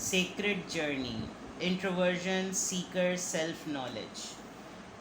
sacred journey, introversion, seeker, self knowledge,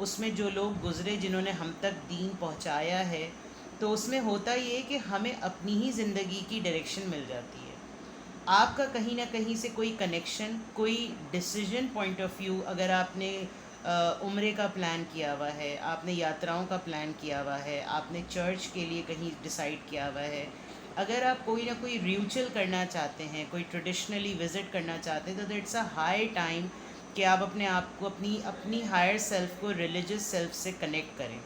اس میں جو لوگ گزرے جنہوں نے ہم تک دین پہنچایا ہے، تو اس میں ہوتا یہ ہے کہ ہمیں اپنی ہی زندگی کی ڈائریکشن مل جاتی ہے. آپ کا کہیں نہ کہیں سے کوئی کنیکشن، کوئی ڈیسیجن پوائنٹ آف ویو، اگر آپ نے عمرے کا پلان کیا ہوا ہے، آپ نے یاتراؤں کا پلان کیا ہوا ہے، آپ نے چرچ کے لیے کہیں ڈیسائیڈ کیا ہوا ہے، اگر آپ کوئی نہ کوئی ریچول کرنا چاہتے ہیں، کوئی ٹریڈیشنلی وزٹ کرنا چاہتے ہیں، تو دیٹس اے ہائی ٹائم کہ آپ اپنے آپ کو اپنی ہائر سیلف کو ریلیجس سیلف سے کنیکٹ کریں،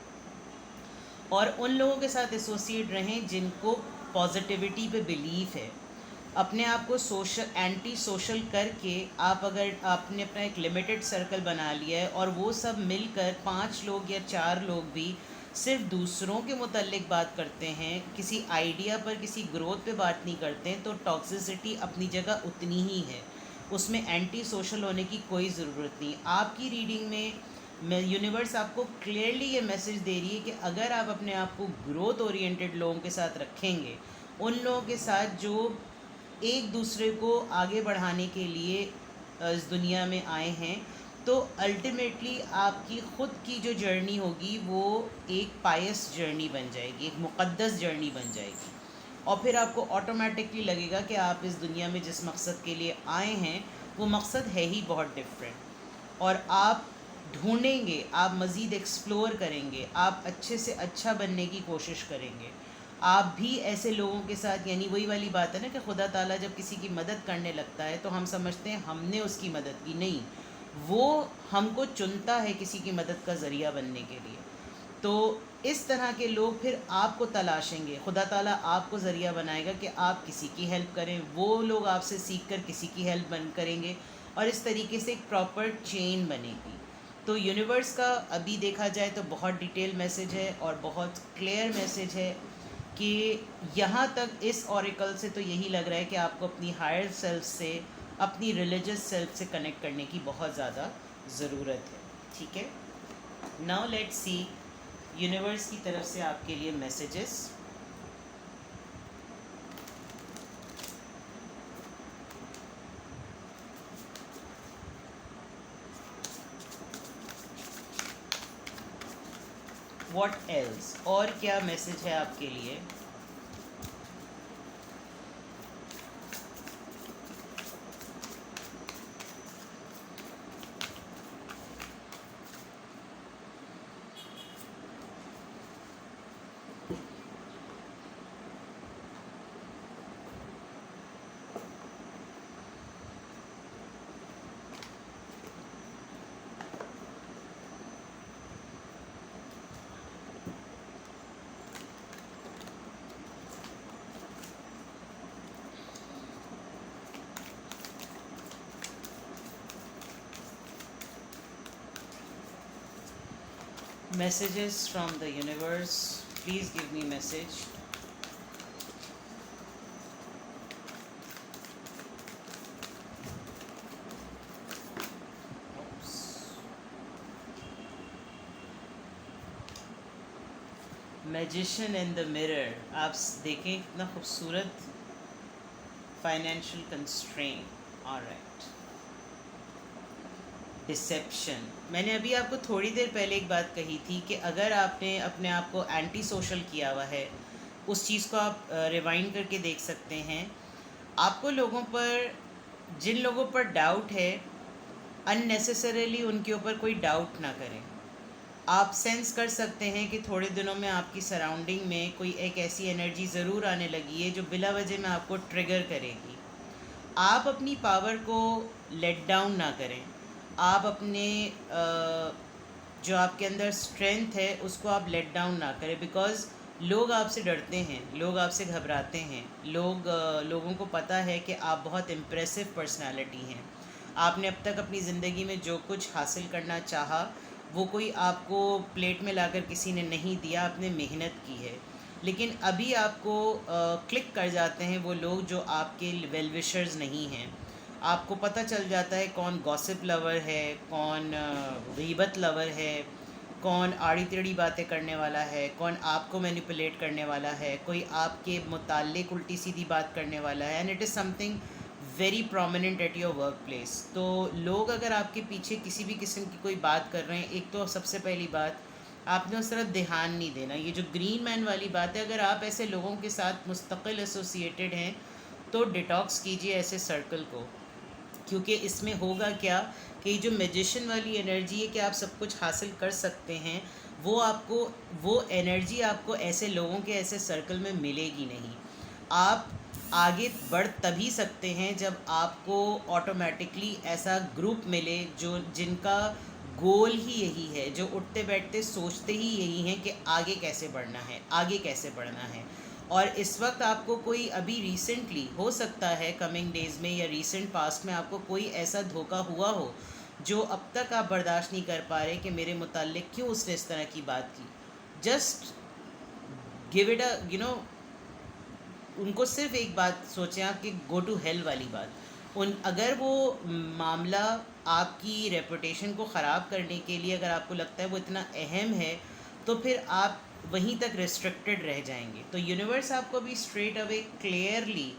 اور ان لوگوں کے ساتھ ایسوسیٹ رہیں جن کو پازیٹیوٹی پہ بلیف ہے. اپنے آپ کو اینٹی سوشل کر کے اگر آپ نے اپنا ایک لمیٹڈ سرکل بنا لیا ہے، اور وہ سب مل کر 5 لوگ یا 4 لوگ بھی صرف دوسروں کے متعلق بات کرتے ہیں، کسی آئیڈیا پر، کسی گروتھ پہ بات نہیں کرتے ہیں، تو ٹاکسیسٹی اپنی جگہ اتنی ہی ہے. اس میں اینٹی سوشل ہونے کی کوئی ضرورت نہیں. آپ کی ریڈنگ میں یونیورس آپ کو کلیئرلی یہ میسج دے رہی ہے کہ اگر آپ اپنے آپ کو گروتھ اورینٹڈ لوگوں کے ساتھ رکھیں گے، ان لوگوں کے ساتھ جو ایک دوسرے کو آگے بڑھانے کے لیے اس دنیا میں آئے ہیں، تو الٹیمیٹلی آپ کی خود کی جو جرنی ہوگی وہ ایک پائس جرنی بن جائے گی، ایک مقدس جرنی بن جائے گی. اور پھر آپ کو آٹومیٹکلی لگے گا کہ آپ اس دنیا میں جس مقصد کے لیے آئے ہیں وہ مقصد ہے ہی بہت ڈفرینٹ. اور آپ ڈھونڈیں گے، آپ مزید ایکسپلور کریں گے، آپ اچھے سے اچھا بننے کی کوشش کریں گے. آپ بھی ایسے لوگوں کے ساتھ، یعنی وہی والی بات ہے نا کہ خدا تعالیٰ جب کسی کی مدد کرنے لگتا ہے تو ہم سمجھتے ہیں ہم نے اس کی مدد کی. نہیں، وہ ہم کو چنتا ہے کسی کی مدد کا ذریعہ بننے کے لیے. تو اس طرح کے لوگ پھر آپ کو تلاشیں گے، خدا تعالیٰ آپ کو ذریعہ بنائے گا کہ آپ کسی کی ہیلپ کریں، وہ لوگ آپ سے سیکھ کر کسی کی ہیلپ کریں گے، اور اس طریقے سے ایک پراپر چین بنے گی. تو یونیورس کا ابھی دیکھا جائے تو بہت ڈیٹیل میسج ہے اور بہت کلیئر میسج ہے کہ یہاں تک اس اوریکل سے تو یہی لگ رہا ہے کہ آپ کو اپنی ہائر سیلف سے، اپنی ریلیجس سیلف سے کنیکٹ کرنے کی بہت زیادہ ضرورت ہے. ٹھیک ہے، ناؤ لیٹ سی یونیورس کی طرف سے آپ کے لیے میسیجز. واٹ ایلس، اور کیا میسج ہے آپ کے لیے؟ Messages from the universe. Please give me message. Oops. Magician in the mirror. آپ دیکھیں کتنا خوبصورت فائنینشیل کنسٹرین. alright. ڈسیپشن. میں نے ابھی آپ کو تھوڑی دیر پہلے ایک بات کہی تھی کہ اگر آپ نے اپنے آپ کو اینٹی سوشل کیا ہوا ہے، اس چیز کو آپ ریوائنڈ کر کے دیکھ سکتے ہیں. آپ کو لوگوں پر، جن لوگوں پر ڈاؤٹ ہے، ان نیسیسریلی ان کے اوپر کوئی ڈاؤٹ نہ کریں. آپ سینس کر سکتے ہیں کہ تھوڑے دنوں میں آپ کی سراؤنڈنگ میں کوئی ایک ایسی انرجی ضرور آنے لگی ہے جو بلا وجہ میں آپ کو ٹریگر کرے گی. آپ اپنی پاور کو لیٹ ڈاؤن نہ کریں. آپ اپنے جو آپ کے اندر اسٹرینتھ ہے اس کو آپ لیٹ ڈاؤن نہ کریں، بیکاز لوگ آپ سے ڈرتے ہیں، لوگ آپ سے گھبراتے ہیں، لوگوں کو پتہ ہے کہ آپ بہت امپریسو پرسنالٹی ہیں. آپ نے اب تک اپنی زندگی میں جو کچھ حاصل کرنا چاہا وہ کوئی آپ کو پلیٹ میں لا کر کسی نے نہیں دیا، آپ نے محنت کی ہے. لیکن ابھی آپ کو کلک کر جاتے ہیں وہ لوگ جو آپ کے ویل وشرز نہیں ہیں. آپ کو پتہ چل جاتا ہے کون گاسپ لور ہے، کون غیبت لور ہے، کون آڑی تیڑی باتیں کرنے والا ہے، کون آپ کو مینیپولیٹ کرنے والا ہے، کوئی آپ کے متعلق الٹی سیدھی بات کرنے والا ہے. And it is something very prominent at your workplace. تو لوگ اگر آپ کے پیچھے کسی بھی قسم کی کوئی بات کر رہے ہیں، ایک تو سب سے پہلی بات آپ نے اس طرف دھیان نہیں دینا. یہ جو گرین مین والی بات ہے، اگر آپ ایسے لوگوں کے ساتھ مستقل ایسوسیٹیڈ ہیں تو ڈیٹاکس کیجیے ایسے سرکل کو. کیونکہ اس میں ہوگا کیا کہ یہ جو میجیشین والی انرجی ہے کہ آپ سب کچھ حاصل کر سکتے ہیں، وہ انرجی آپ کو ایسے لوگوں کے ایسے سرکل میں ملے گی نہیں. آپ آگے بڑھ تبھی سکتے ہیں جب آپ کو آٹومیٹکلی ایسا گروپ ملے جن کا گول ہی یہی ہے، جو اٹھتے بیٹھتے سوچتے ہی یہی ہیں کہ آگے کیسے بڑھنا ہے، آگے کیسے بڑھنا ہے. اور اس وقت آپ کو کوئی ابھی ریسنٹلی ہو سکتا ہے کمنگ ڈیز میں یا ریسنٹ پاسٹ میں آپ کو کوئی ایسا دھوکہ ہوا ہو جو اب تک آپ برداشت نہیں کر پا رہے کہ میرے متعلق کیوں اس نے اس طرح کی بات کی. جسٹ گیو اٹ ان کو صرف ایک بات سوچیں آپ کہ گو ٹو ہیل والی بات. اگر وہ معاملہ آپ کی ریپوٹیشن کو خراب کرنے کے لیے اگر آپ کو لگتا ہے وہ اتنا اہم ہے تو پھر آپ وہیں تک ریسٹرکٹڈ رہ جائیں گے. تو یونیورس آپ کو بھی اسٹریٹ اوے کلیئرلی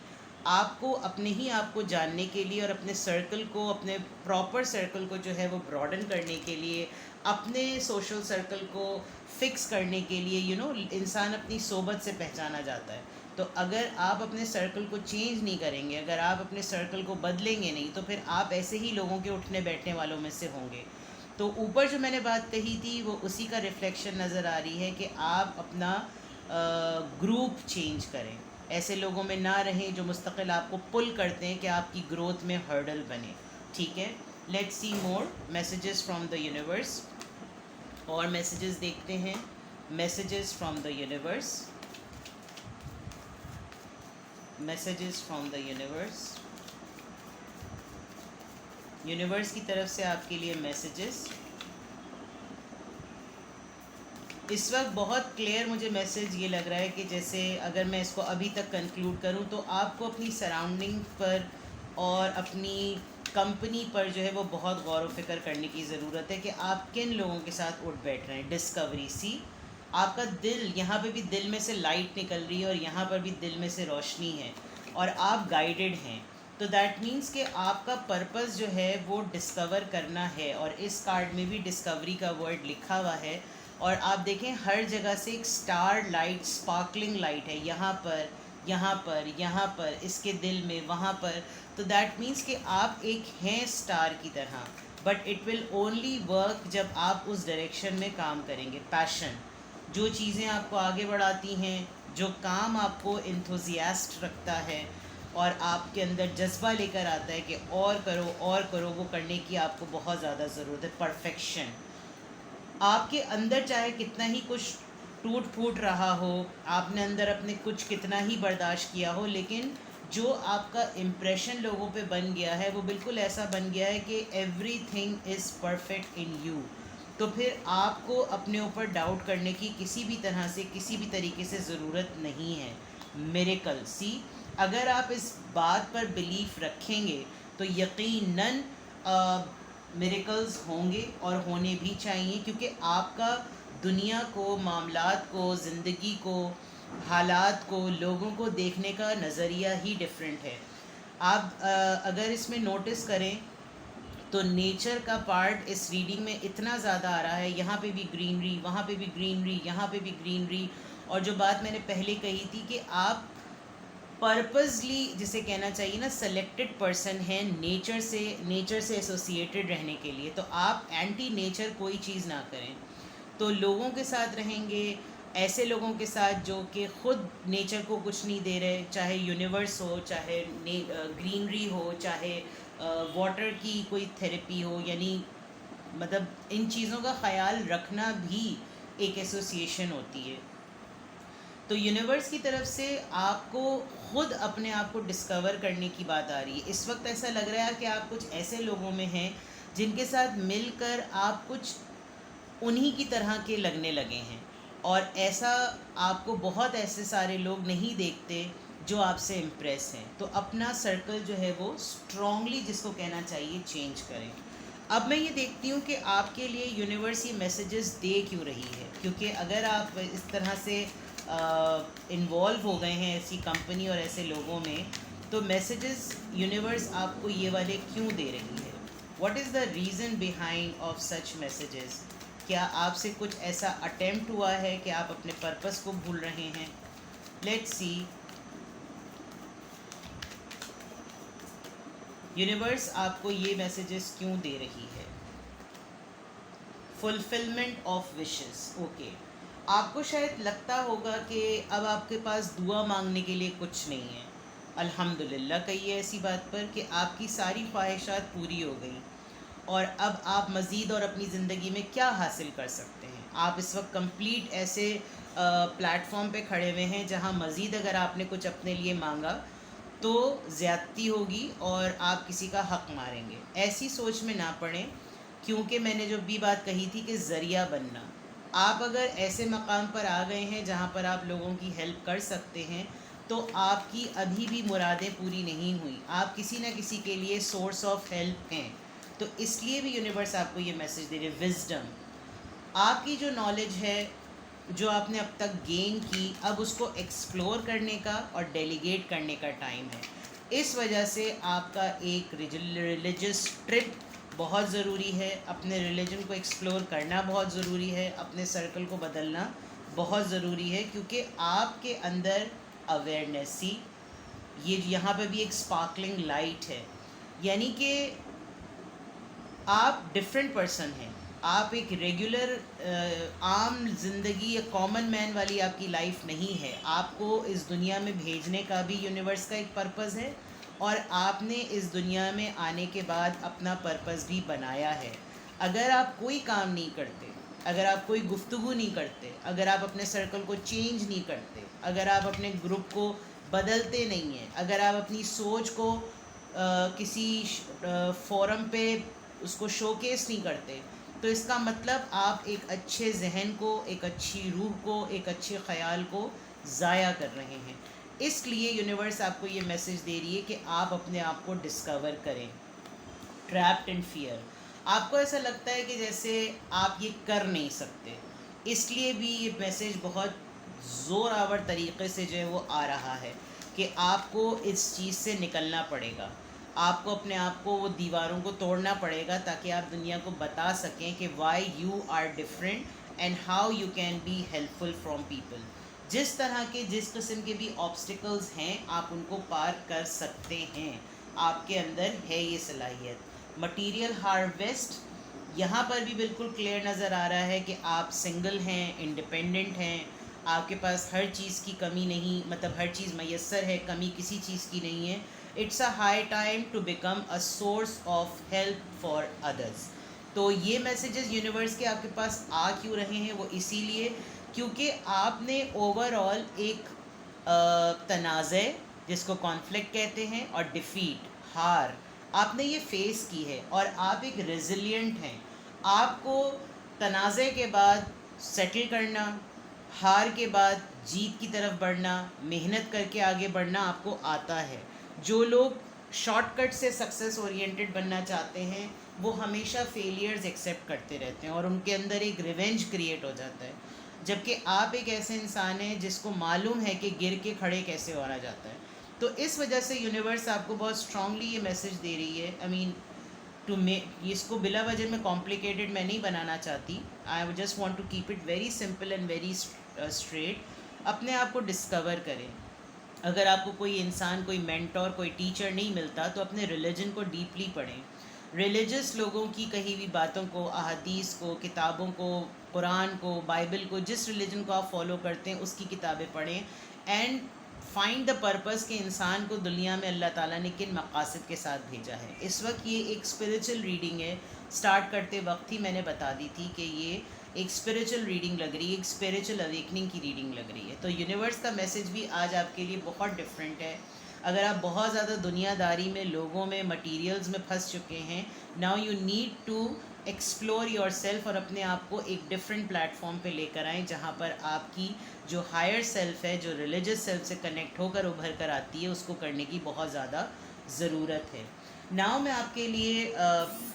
آپ کو اپنے ہی آپ کو جاننے کے لیے اور اپنے سرکل کو، اپنے پراپر سرکل کو جو ہے وہ براڈن کرنے کے لیے، اپنے سوشل سرکل کو فکس کرنے کے لیے انسان اپنی صحبت سے پہچانا جاتا ہے. تو اگر آپ اپنے سرکل کو چینج نہیں کریں گے، اگر آپ اپنے سرکل کو بدلیں گے نہیں، تو پھر آپ ایسے ہی لوگوں کے اٹھنے بیٹھنے والوں میں سے ہوں گے. تو اوپر جو میں نے بات کہی تھی وہ اسی کا ریفلیکشن نظر آ رہی ہے کہ آپ اپنا گروپ چینج کریں، ایسے لوگوں میں نہ رہیں جو مستقل آپ کو پل کرتے ہیں کہ آپ کی گروتھ میں ہرڈل بنے. ٹھیک ہے، let see more messages from the universe. اور میسیجز دیکھتے ہیں. Messages from the universe. Messages from the universe. Universe کی طرف سے آپ کے لیے میسیجز اس وقت بہت کلیئر مجھے میسیج یہ لگ رہا ہے کہ جیسے اگر میں اس کو ابھی تک کنکلوڈ کروں تو آپ کو اپنی سراؤنڈنگ پر اور اپنی کمپنی پر جو ہے وہ بہت غور و فکر کرنے کی ضرورت ہے کہ آپ کن لوگوں کے ساتھ اٹھ بیٹھ رہے ہیں. ڈسکوری سی آپ کا دل، یہاں پہ بھی دل میں سے لائٹ نکل رہی ہے اور یہاں پر بھی دل میں سے روشنی ہے اور آپ گائیڈڈ ہیں. تو دیٹ مینس کہ آپ کا پرپس جو ہے وہ ڈسکور کرنا ہے. اور اس کارڈ میں بھی ڈسکوری کا ورڈ لکھا ہوا ہے. اور آپ دیکھیں ہر جگہ سے ایک سٹار لائٹ، اسپارکلنگ لائٹ ہے، یہاں پر، یہاں پر، یہاں پر، اس کے دل میں، وہاں پر. تو دیٹ مینس کہ آپ ایک ہیں سٹار کی طرح، but it will only work جب آپ اس ڈائریکشن میں کام کریں گے. پیشن، جو چیزیں آپ کو آگے بڑھاتی ہیں، جو کام آپ کو انتھوزیاسٹ رکھتا ہے اور آپ کے اندر جذبہ لے کر آتا ہے کہ اور کرو اور کرو، وہ کرنے کی آپ کو بہت زیادہ ضرورت ہے. پرفیکشن آپ کے اندر چاہے کتنا ہی کچھ ٹوٹ پھوٹ رہا ہو، آپ نے اندر اپنے کچھ کتنا ہی برداشت کیا ہو، لیکن جو آپ کا امپریشن لوگوں پہ بن گیا ہے وہ بالکل ایسا بن گیا ہے کہ every thing is perfect in you. تو پھر آپ کو اپنے اوپر ڈاؤٹ کرنے کی کسی بھی طرح سے، کسی بھی طریقے سے ضرورت نہیں ہے. میریکل سی اگر آپ اس بات پر بلیف رکھیں گے تو یقیناً میریکلز ہوں گے اور ہونے بھی چاہیے، کیونکہ آپ کا دنیا کو، معاملات کو، زندگی کو، حالات کو، لوگوں کو دیکھنے کا نظریہ ہی ڈیفرنٹ ہے. آپ اگر اس میں نوٹس کریں تو نیچر کا پارٹ اس ریڈنگ میں اتنا زیادہ آ رہا ہے. یہاں پہ بھی گرینری، وہاں پہ بھی گرینری، یہاں پہ بھی گرینری. اور جو بات میں نے پہلے کہی تھی کہ آپ پرپزلی جسے کہنا چاہیے نا سلیکٹڈ پرسن ہیں نیچر سے ایسوسیٹیڈ رہنے کے لیے. تو آپ اینٹی نیچر کوئی چیز نہ کریں. تو لوگوں کے ساتھ رہیں گے، ایسے لوگوں کے ساتھ جو کہ خود نیچر کو کچھ نہیں دے رہے، چاہے یونیورس ہو، چاہے گرینری ہو، چاہے واٹر کی کوئی تھیراپی ہو. یعنی مطلب ان چیزوں کا خیال رکھنا بھی ایک ایسوسیشن ہوتی ہے. تو یونیورس کی طرف سے آپ کو خود اپنے آپ کو ڈسکور کرنے کی بات آ رہی ہے. اس وقت ایسا لگ رہا ہے کہ آپ کچھ ایسے لوگوں میں ہیں جن کے ساتھ مل کر آپ کچھ انہی کی طرح کے لگنے لگے ہیں. اور ایسا آپ کو بہت ایسے سارے لوگ نہیں دیکھتے جو آپ سے امپریس ہیں. تو اپنا سرکل جو ہے وہ اسٹرانگلی، جس کو کہنا چاہیے، چینج کریں. اب میں یہ دیکھتی ہوں کہ آپ کے لیے یونیورس یہ میسیجز دے کیوں رہی ہے. کیونکہ اگر آپ اس طرح سے انوالو ہو گئے ہیں ایسی کمپنی اور ایسے لوگوں میں، تو میسیجز یونیورس آپ کو یہ والے کیوں دے رہی ہے؟ What is the reason behind of such messages? کیا آپ سے کچھ ایسا اٹیمپٹ ہوا ہے کہ آپ اپنے پرپس کو بھول رہے ہیں؟ Let's see. یونیورس آپ کو یہ میسیجز کیوں دے رہی ہے؟ Fulfilment of wishes. اوکے، آپ کو شاید لگتا ہوگا کہ اب آپ کے پاس دعا مانگنے کے لیے کچھ نہیں ہے. الحمدللہ کہیے ایسی بات پر کہ آپ کی ساری خواہشات پوری ہو گئیں، اور اب آپ مزید اور اپنی زندگی میں کیا حاصل کر سکتے ہیں؟ آپ اس وقت کمپلیٹ ایسے پلیٹ فارم پہ کھڑے ہوئے ہیں جہاں مزید اگر آپ نے کچھ اپنے لیے مانگا تو زیادتی ہوگی اور آپ کسی کا حق ماریں گے. ایسی سوچ میں نہ پڑیں، کیونکہ میں نے جو بھی بات کہی تھی کہ ذریعہ بننا، آپ اگر ایسے مقام پر آ گئے ہیں جہاں پر آپ لوگوں کی ہیلپ کر سکتے ہیں تو آپ کی ابھی بھی مرادیں پوری نہیں ہوئیں. آپ کسی نہ کسی کے لیے سورس آف ہیلپ ہیں. تو اس لیے بھی یونیورس آپ کو یہ میسج دے رہے. وزڈم، آپ کی جو نالج ہے جو آپ نے اب تک گین کی، اب اس کو ایکسپلور کرنے کا اور ڈیلیگیٹ کرنے کا ٹائم ہے. اس وجہ سے آپ کا ایک ریلیجس ٹرپ بہت ضروری ہے. اپنے ریلیجن کو ایکسپلور کرنا بہت ضروری ہے. اپنے سرکل کو بدلنا بہت ضروری ہے، کیونکہ آپ کے اندر اویئرنیس ہی یہ یہاں پہ بھی ایک اسپارکلنگ لائٹ ہے. یعنی کہ آپ ڈفرینٹ پرسن ہیں. آپ ایک ریگولر عام زندگی یا کامن مین والی آپ کی لائف نہیں ہے. آپ کو اس دنیا میں بھیجنے کا بھی یونیورس کا ایک پرپز ہے، اور آپ نے اس دنیا میں آنے کے بعد اپنا پرپز بھی بنایا ہے. اگر آپ کوئی کام نہیں کرتے، اگر آپ کوئی گفتگو نہیں کرتے، اگر آپ اپنے سرکل کو چینج نہیں کرتے، اگر آپ اپنے گروپ کو بدلتے نہیں ہیں، اگر آپ اپنی سوچ کو کسی فورم پہ اس کو شو کیس نہیں کرتے، تو اس کا مطلب آپ ایک اچھے ذہن کو، ایک اچھی روح کو، ایک اچھے خیال کو ضائع کر رہے ہیں. اس لیے یونیورس آپ کو یہ میسج دے رہی ہے کہ آپ اپنے آپ کو ڈسکور کریں. ٹریپڈ ان فیئر، آپ کو ایسا لگتا ہے کہ جیسے آپ یہ کر نہیں سکتے، اس لیے بھی یہ میسج بہت زور آور طریقے سے جو ہے وہ آ رہا ہے کہ آپ کو اس چیز سے نکلنا پڑے گا. آپ کو اپنے آپ کو وہ دیواروں کو توڑنا پڑے گا تاکہ آپ دنیا کو بتا سکیں کہ why you are different and how you can be helpful from people. جس طرح کے جس قسم کے بھی آبسٹیکلز ہیں آپ ان کو پار کر سکتے ہیں. آپ کے اندر ہے یہ صلاحیت. مٹیریل ہارویسٹ، یہاں پر بھی بالکل کلیئر نظر آ رہا ہے کہ آپ سنگل ہیں، انڈیپینڈنٹ ہیں، آپ کے پاس ہر چیز کی کمی نہیں، مطلب ہر چیز میسر ہے، کمی کسی چیز کی نہیں ہے. It's a high time to become a source of help for others. تو یہ میسیجز یونیورس کے آپ کے پاس آ کیوں رہے ہیں؟ وہ اسی لیے کیونکہ آپ نے اوور آل ایک تنازع، جس کو کانفلکٹ کہتے ہیں، اور ڈیفیٹ، ہار، آپ نے یہ فیس کی ہے، اور آپ ایک ریزیلینٹ ہیں. آپ کو تنازع کے بعد سیٹل کرنا، ہار کے بعد جیت کی طرف بڑھنا، محنت کر کے آگے بڑھنا آپ کو آتا ہے. جو لوگ شارٹ کٹ سے سکسیس اورینٹڈ بننا چاہتے ہیں وہ ہمیشہ فیلیئرز ایکسیپٹ کرتے رہتے ہیں، اور ان کے اندر ایک ریونج کریٹ ہو جاتا ہے. جبکہ آپ ایک ایسے انسان ہیں جس کو معلوم ہے کہ گر کے کھڑے کیسے ہونا جاتا ہے. تو اس وجہ سے یونیورس آپ کو بہت اسٹرانگلی یہ میسج دے رہی ہے. اس کو بلا وجہ میں کمپلیکیٹڈ میں نہیں بنانا چاہتی. I just want to keep it very simple and very straight. اپنے آپ کو ڈسکور کریں. اگر آپ کو کوئی انسان، کوئی مینٹور، کوئی ٹیچر نہیں ملتا تو اپنے ریلیجن کو ڈیپلی پڑھیں. ریلیجس لوگوں کی کہی ہوئی باتوں کو، احادیث کو، کتابوں کو، قرآن کو، بائبل کو، جس ریلیجن کو آپ فالو کرتے ہیں اس کی کتابیں پڑھیں. اینڈ فائنڈ دا پرپز کہ انسان کو دنیا میں اللہ تعالیٰ نے کن مقاصد کے ساتھ بھیجا ہے. اس وقت یہ ایک اسپریچول ریڈنگ ہے. اسٹارٹ کرتے وقت ہی میں نے بتا دی تھی کہ یہ ایک اسپریچول ریڈنگ لگ رہی ہے، ایک اسپریچول اویکننگ کی ریڈنگ لگ رہی ہے. تو یونیورس کا میسج بھی آج آپ کے لیے بہت ڈفرینٹ ہے. اگر آپ بہت زیادہ دنیا داری میں، لوگوں میں، مٹیریلز میں پھنس چکے ہیں، now you need to explore yourself, اور اپنے آپ کو ایک ڈفرینٹ پلیٹ فارم پہ لے کر آئیں جہاں پر آپ کی جو ہائر سیلف ہے، جو ریلیجس سیلف سے کنیکٹ ہو کر ابھر کر آتی ہے، اس کو کرنے کی بہت زیادہ ضرورت ہے. ناؤ میں آپ کے لیے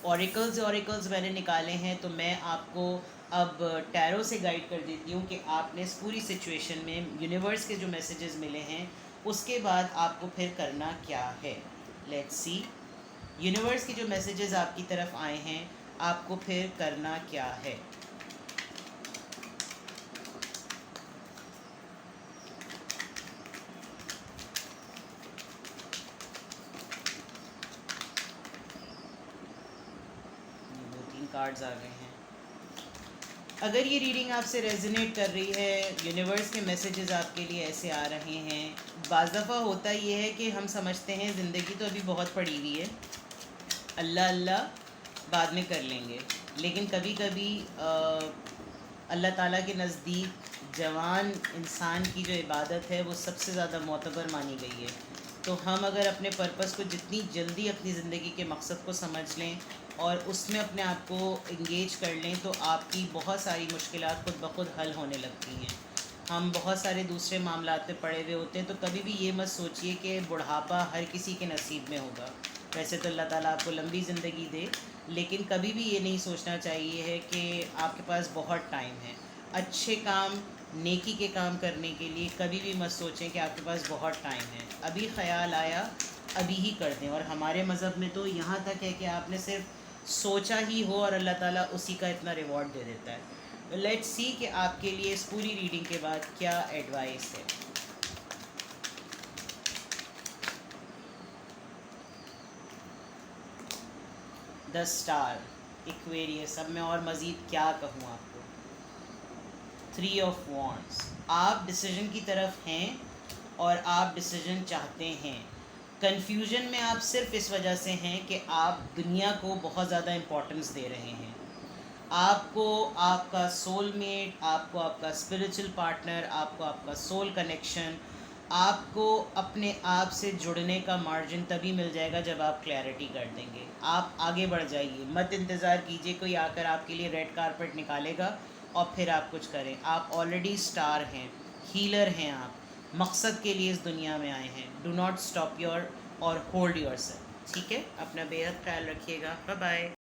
اوریکلز میں نے نکالے ہیں، تو میں آپ کو اب ٹیرو سے گائیڈ کر دیتی ہوں کہ آپ نے اس پوری سچویشن میں یونیورس کے جو میسیجز ملے ہیں اس کے بعد آپ کو پھر کرنا کیا ہے. لیٹس سی یونیورس کی جو میسیجز آپ کی طرف آئے ہیں آپ کو پھر کرنا کیا ہے. دو تین کارڈز آ گئے ہیں. اگر یہ ریڈنگ آپ سے ریزونیٹ کر رہی ہے، یونیورس کے میسیجز آپ کے لیے ایسے آ رہے ہیں. بعض دفعہ ہوتا یہ ہے کہ ہم سمجھتے ہیں زندگی تو ابھی بہت پڑی ہوئی ہے، اللہ اللہ بعد میں کر لیں گے، لیکن کبھی کبھی اللہ تعالیٰ کے نزدیک جوان انسان کی جو عبادت ہے وہ سب سے زیادہ معتبر مانی گئی ہے. تو ہم اگر اپنے پرپس کو جتنی جلدی اپنی زندگی کے مقصد کو سمجھ لیں اور اس میں اپنے آپ کو انگیج کر لیں تو آپ کی بہت ساری مشکلات خود بخود حل ہونے لگتی ہیں. ہم بہت سارے دوسرے معاملات پہ پڑے ہوئے ہوتے ہیں، تو کبھی بھی یہ مت سوچئے کہ بڑھاپا ہر کسی کے نصیب میں ہوگا. ویسے تو اللہ تعالیٰ آپ کو لمبی زندگی دے، لیکن کبھی بھی یہ نہیں سوچنا چاہیے ہے کہ آپ کے پاس بہت ٹائم ہے. اچھے کام، نیکی کے کام کرنے کے لیے کبھی بھی مت سوچیں کہ آپ کے پاس بہت ٹائم ہے. ابھی خیال آیا ابھی ہی کر دیں. اور ہمارے مذہب میں تو یہاں تک ہے کہ آپ نے صرف سوچا ہی ہو اور اللہ تعالیٰ اسی کا اتنا ریوارڈ دے دیتا ہے. لیٹس سی کہ آپ کے لیے اس پوری ریڈنگ کے بعد کیا ایڈوائس ہے. دا اسٹار، ایکویریس. اب میں اور مزید کیا کہوں آپ کو. 3 آف وانڈس. آپ ڈیسیجن کی طرف ہیں اور آپ ڈیسیجن چاہتے ہیں. کنفیوژن میں آپ صرف اس وجہ سے ہیں کہ آپ دنیا کو بہت زیادہ امپورٹنس دے رہے ہیں. آپ کو آپ کا سول میٹ، آپ کو آپ کا اسپریچول پارٹنر، آپ کو آپ کا سول کنیکشن، آپ کو اپنے آپ سے جڑنے کا مارجن تبھی مل جائے گا جب آپ کلیئرٹی کر دیں گے. آپ آگے بڑھ جائیے، مت انتظار کیجیے کوئی آ کر آپ کے لیے ریڈ کارپیٹ نکالے گا اور پھر آپ کچھ کریں. آپ آلریڈی اسٹار ہیں، ہیلر ہیں. آپ مقصد کے لیے اس دنیا میں آئے ہیں. ڈو ناٹ اسٹاپ یور اور ہولڈ یور سیلف. ٹھیک ہے، اپنا بے حد خیال رکھیے گا. Bye bye.